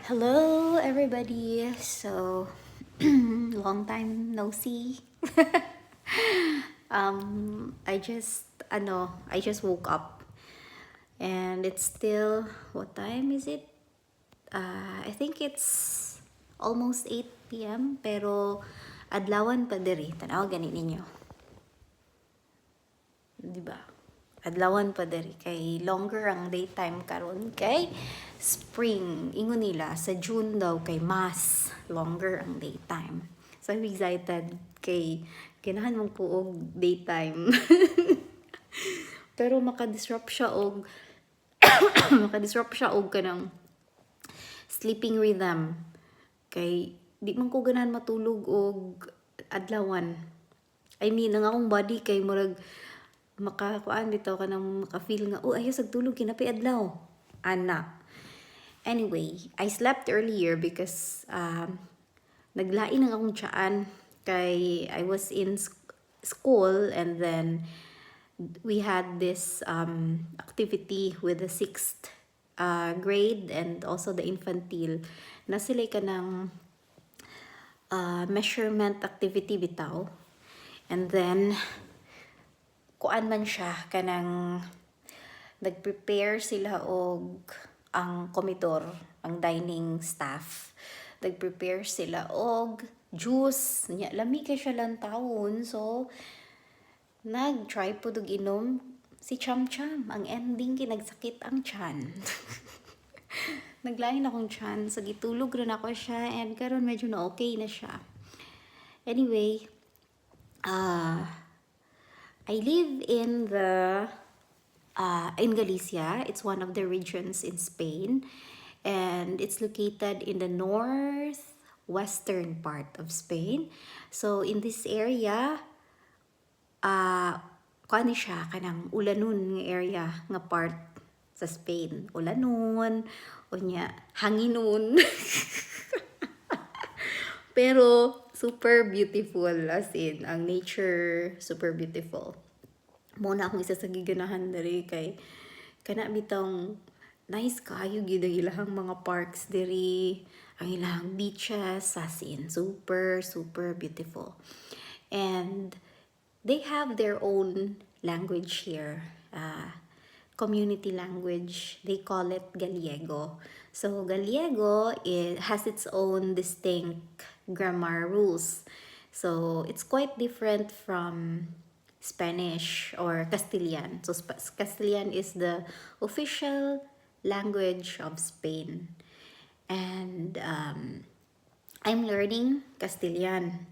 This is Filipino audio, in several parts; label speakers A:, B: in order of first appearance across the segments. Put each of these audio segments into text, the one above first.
A: Hello, everybody. So, long time no see. I just woke up, and it's still, what time is it? I think it's almost 8 p.m. Pero adlawan pa diri. Tanaw gani ninyo. Di ba? Adlawan pa diri kay longer ang daytime karon kay spring. Ingon nila sa June daw kay mas longer ang daytime. So I'm excited kay ganahan mong puog daytime. Pero maka-disrupt siya og kanang sleeping rhythm kay di man ko ganahan matulog og adlawan. I mean, ang akong body kay murag makakuan bitaw ka nang maka-feel nga, oh, ayaw sagtulog, kinapay adlaw. Ana. Anyway, I slept earlier because naglain ang akong tiyan kay I was in school and then we had this activity with the 6th grade and also the infantile na sila ka ng measurement activity bitaw. And then kuan man siya kanang nag-prepare sila og ang komedor, ang dining staff. Nag-prepare sila og juice. Nya lami kay siya lang taon. So nag-try po og inom si Cham Cham. Ang ending kinagsakit ang tiyan. Naglain akong tiyan. So gitulog rin ako siya and karon medyo na okay na siya. Anyway, I live in Galicia. It's one of the regions in Spain, and it's located in the northwestern part of Spain. So in this area, kuan siya kanang ulanon nga area nga part sa Spain. Ulanon, unya hanginon. Pero super beautiful, as in ang nature super beautiful. Muna akong isa sa giganahan diri kay kana bitong nice kayo gid ang ilahang mga parks diri, ang ilahang beaches, as in super beautiful. And they have their own language here. Community language. They call it Gallego. So Gallego has its own distinct grammar rules. So it's quite different from Spanish or Castilian. So Castilian is the official language of Spain. And I'm learning Castilian.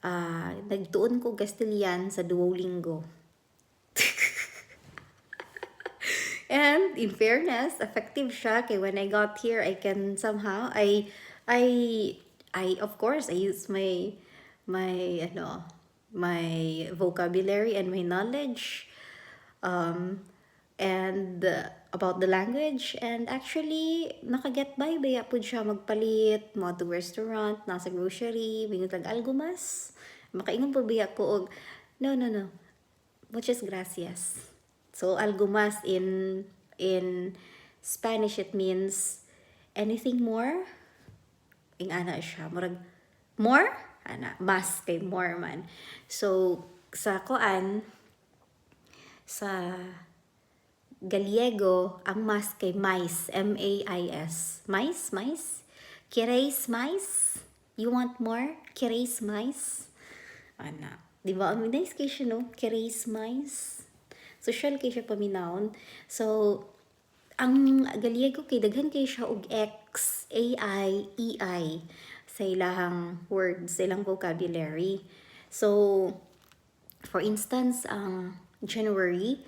A: Nagtuon ko Castilian sa Duolingo. And in fairness, effective siya kay when I got here, I can somehow I of course I use my vocabulary and my knowledge and about the language, and actually nakaget by baya pud siya magpalit mo to restaurant, nasa grocery, binutag algumas, makaingon po biya ko og no, muchas gracias. So algo mas in Spanish it means anything more. Ing ana siya murag more ana mas kay more man. So sa koan sa Gallego ang mas kay mais, mais. Mais. Queréis mais? You want more? Queréis mais? Ana, di ba ang nice kay siya no? Queréis mais? Social kay siya paminawon. So, ang Gallego kay daghan kay siya og X, AI, EI sa ilahang words, sa ilang vocabulary. So, for instance, ang January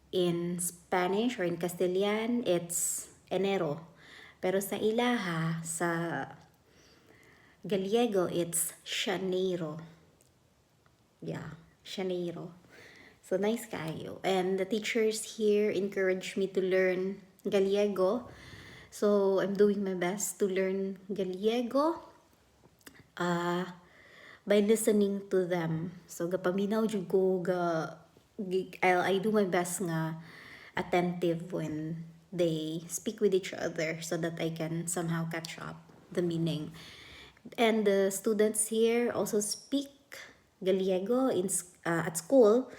A: in Spanish or in Castilian, it's enero. Pero sa ilaha, sa Gallego, it's Janeiro. Yeah, Janeiro. So, nice kayo. And the teachers here encouraged me to learn Gallego. So, I'm doing my best to learn Gallego by listening to them. So, gapaminaw jud ko, I do my best nga attentive when they speak with each other so that I can somehow catch up the meaning. And the students here also speak Gallego at school,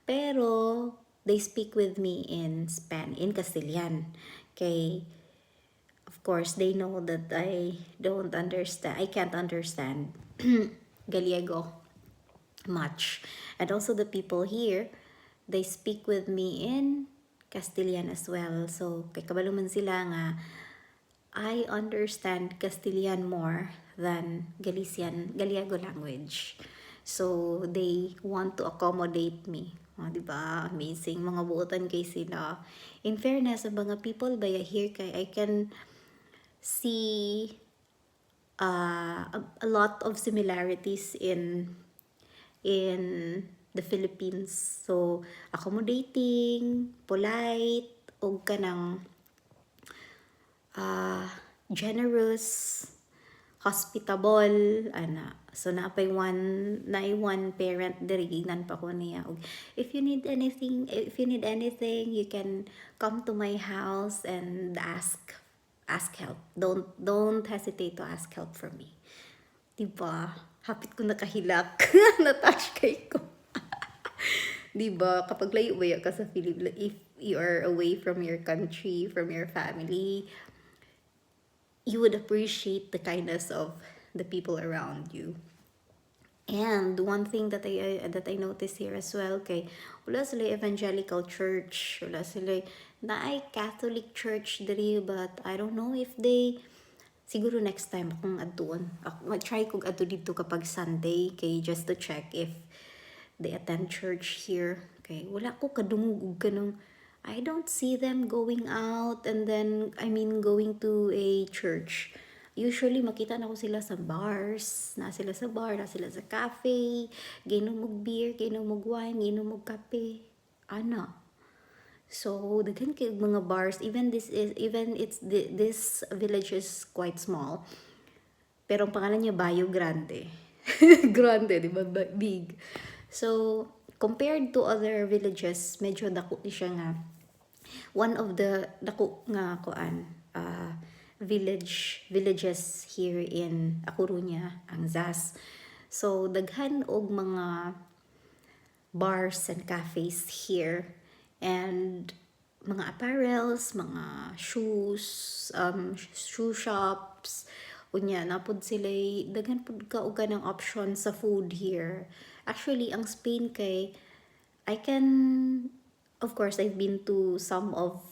A: pero they speak with me in in Castilian. Okay, of course, they know that I can't understand Gallego much. And also the people here, they speak with me in Castilian as well. So, kay kabalo man sila nga, I understand Castilian more than Gallego language. So, they want to accommodate me. Di ba? Amazing. Mga buotan kay sila. In fairness, sa mga people baya here kay I can see a lot of similarities in the Philippines. So, accommodating, polite, o kanang generous, hospitable, ana. So, naay one parent diri gignan pa ko niya. If you need anything, you can come to my house and ask help. Don't hesitate to ask help from me. Diba? Hapit ko nakahilak. Na-touch kay ko. Diba? Kapag layo ka sa Philippines, if you are away from your country, from your family, you would appreciate the kindness of the people around you. And one thing that I noticed here as well, kay wala sila evangelical church, wala sila naay Catholic church diri, but I don't know if they, siguro next time akong adtuon. Try kog adto dito kapag Sunday, kay just to check if they attend church here. Okay, wala ko kadungog og kanang, I don't see them going out and then going to a church. Usually makita na ko sila sa bars, na sila sa bar, na sila sa cafe, ginom og beer, ginom og wine, ginom og kape. Ana. So, daghan kay mga bars, this village is quite small. Pero ang pangalan niya Bayo Grande. Grande, di ba? Big. So, compared to other villages, medyo dako siya nga. One of the dako nga villages here in A Coruña, ang Zas. So, daghan og mga bars and cafes here. And mga apparels, mga shoes, shoe shops, unya napod sila, daghan pud ka og kanang option sa food here. Actually, ang Spain kay of course, I've been to some of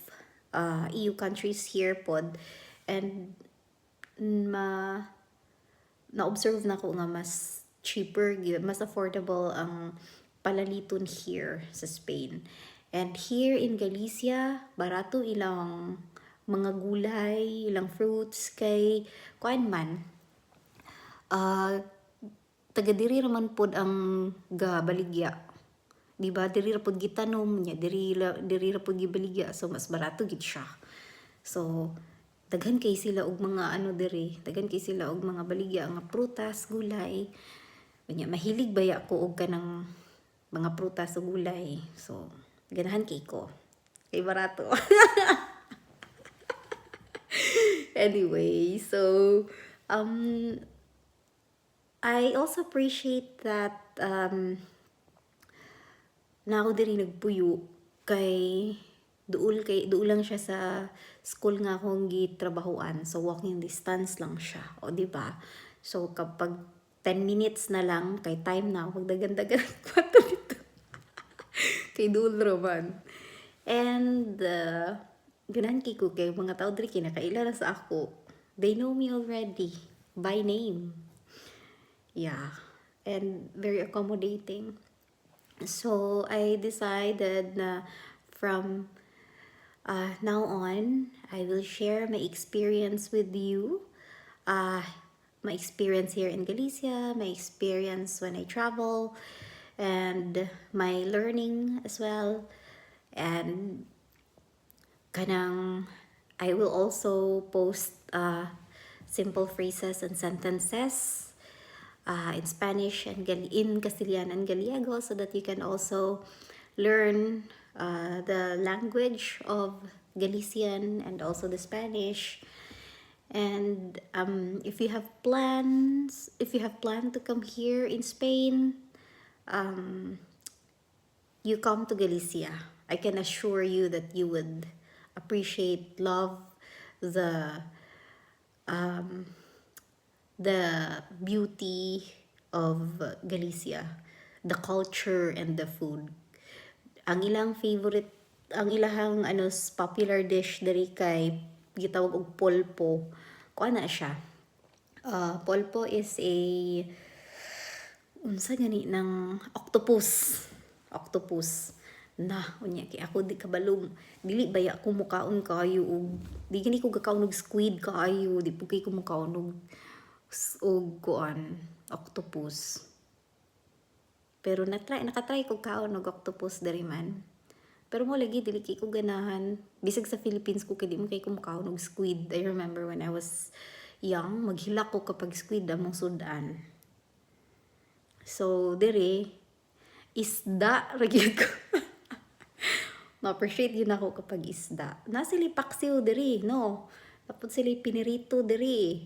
A: EU countries here pod, and na-observe na ko nga mas cheaper, mas affordable ang palaliton here sa Spain. And here in Galicia, barato ilang mga gulay, ilang fruits, kay kuan man. Taga diri raman pod ang gabaligya. Diba? Diri ra pod gitanom niya, diri ra pod gibaligya, so mas barato gid siya. So, daghan kay sila og mga daghan kay sila og mga baligya nga prutas, gulay. Unya mahilig baya ko og kanang mga prutas o gulay. So, ganahan kay ko. Kay barato. Anyway, so I also appreciate that na ako diri nagpuyo kay duol lang siya sa school nga akong gitrabahuan. So walking distance lang siya. O di ba? So kapag 10 minutes na lang kay time na ako dagan-dagan kwarto dito. Kay duol raman. And ganan kay ko kay mga tao diri kinakaila sa ako. They know me already by name. Yeah. And very accommodating. So, I decided na from now on, I will share my experience with you. My experience here in Galicia, my experience when I travel, and my learning as well. And I will also post simple phrases and sentences in Spanish and in Castilian and Gallego, so that you can also learn the language of Galician and also the Spanish. And if you have plans, if you have planned to come here in Spain, you come to Galicia, I can assure you that you would appreciate, love the the beauty of Galicia, the culture and the food. Ang ilang favorite, ang ilahang popular dish diri kay gitawag og polpo. Kuan na siya. Polpo is a unsa gani ng octopus. Octopus. Na, unya kay ako di kabalong. Dili baya ko mukaon kayo og di gani ko gakaon og squid kayo, di po kay ko mukaon og kuan octopus. Pero nakatry ko kaon og octopus diri man. Pero mo lagi dili kay ko ganahan. Bisag sa Philippines ko kay di mo kay ko mukaon og squid. I remember when I was young, maghilak ko kapag squid among sudan. So diri isda ra gyud ko. Ma-appreciate yun ako kapag isda. Na sila paksiw diri, no? Tapos sila pinirito diri.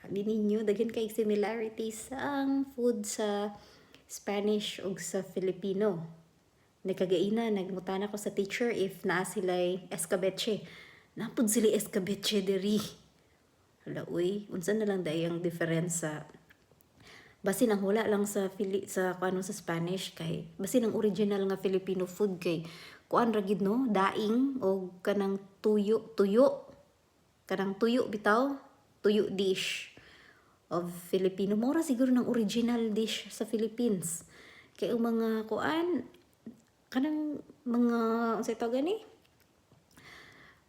A: Sabi ninyo, daghan kay similarities ang food sa Spanish o sa Filipino. Nagkagaina, nagmutana ko sa teacher if naa sila'y escabeche. Napod sila escabeche diri. Hala, uy, unsa na lang dayang difference sa basin ang hula lang sa sa Spanish kay basin ang original nga Filipino food kay kuan ra gid no, daing o kanang tuyo bitaw, tuyo dish of Filipino. Mura siguro ng original dish sa Philippines. Kay ang mga kuan kanang mga unsay tawag gani?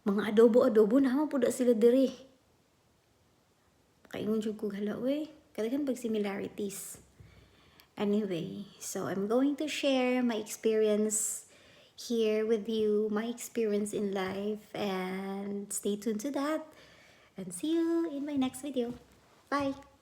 A: Mga adobo na pud sila diri. Kaingon jud ko hala we, kadaghan pag similarities. Anyway, so I'm going to share my experience here with you, my experience in life, and stay tuned to that. And see you in my next video. Bye!